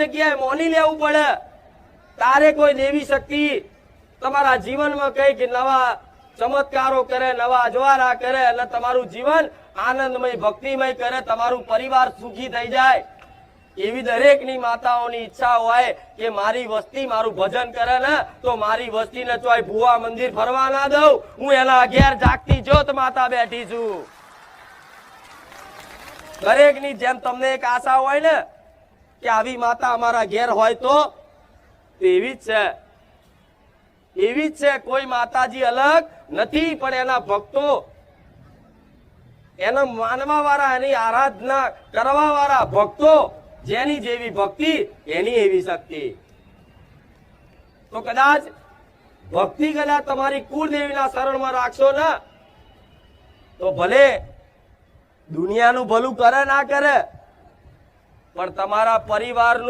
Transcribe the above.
જગ્યાએ મોની લેવું પડે તારે કોઈ દેવી શક્તિ તમારા જીવનમાં કઈક નવા ચમત્કારો કરે, નવા અજવાળા કરે અને તમારું જીવન આનંદમય ભક્તિમય કરે, તમારું પરિવાર સુખી થઈ જાય એવી દરેકની માતાઓની ઈચ્છા હોય કે મારી વસ્તી મારું ભજન કરે ને તો મારી વસ્તીને ચોય ભુવા મંદિર ફરવા ના દઉં, હું એના ઘેર જાગતી જ્યોત માતા બેઠી છું। દરેકની જેમ તમને એક આશા હોય ને કે આવી માતા અમારા ઘેર હોય તો એવી જ છે, એવી જ છે। કોઈ માતાજી અલગ નથી, પણ એના ભક્તો, એના માનવા વાળા, એની આરાધના કરવા વાળા ભક્તો, જેની જેવી ભક્તિ એની એવી શક્તિ। તો કદાચ ભક્તિ કદાચ તમારી કુળદેવીના શરણમાં રાખશો ને તો ભલે દુનિયાનું ભલું કરે ના કરે પણ તમારા પરિવારનું